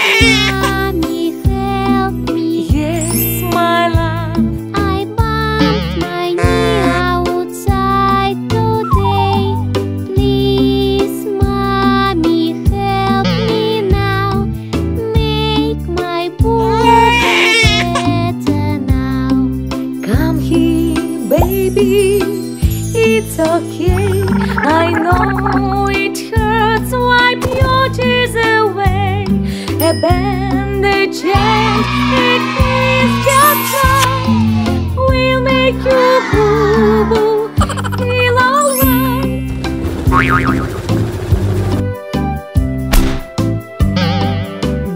Mommy, help me. Yes, my love. I bumped my knee outside today. Please, Mommy, help me now. Make my boo better now. Come here, baby. It's okay. I know it hurts. Wipe your tears away. A bandage and a kiss just right will make you boo-boo feel alright.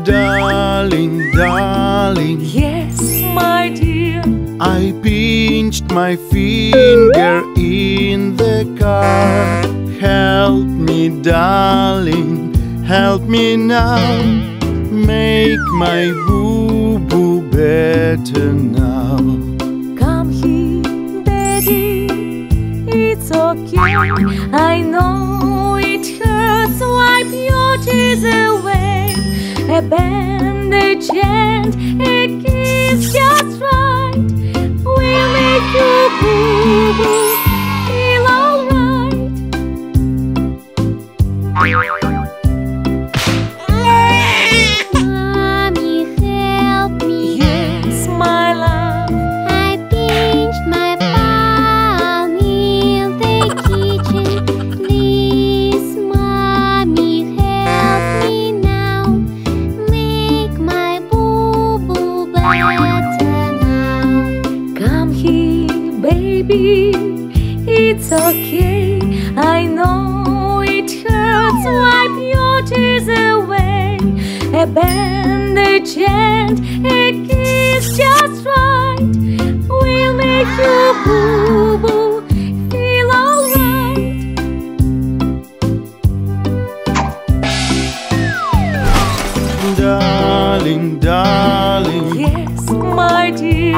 Darling, darling, Yes, my dear. I pinched my finger in the car. Help me, darling, help me now. Make my boo-boo better now. Come here, daddy. It's okay. I know it hurts. Wipe your tears away. A bandage and a kiss just right will make you boo-boo feel alright. Mommy, help me. Yes, my love. I pinched my palm in the kitchen. Please, Mommy, help me now. Make my boo-boo better now. Come here, baby. It's okay. I know it hurts. Wipe your tears away. A bandage and a kiss just right will make you boo-boo feel alright. Darling, darling, Yes, my dear.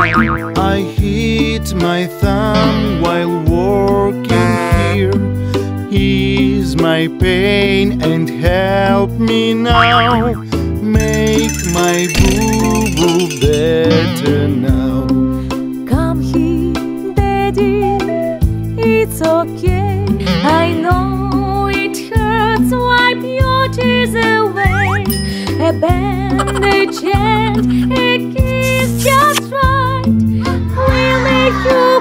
I hit my thumb while working here. Ease my pain and help me now. Make my boo-boo better now. Come here, daddy. It's okay. I know it hurts. Wipe your tears away. A bandage and a kiss just right will make you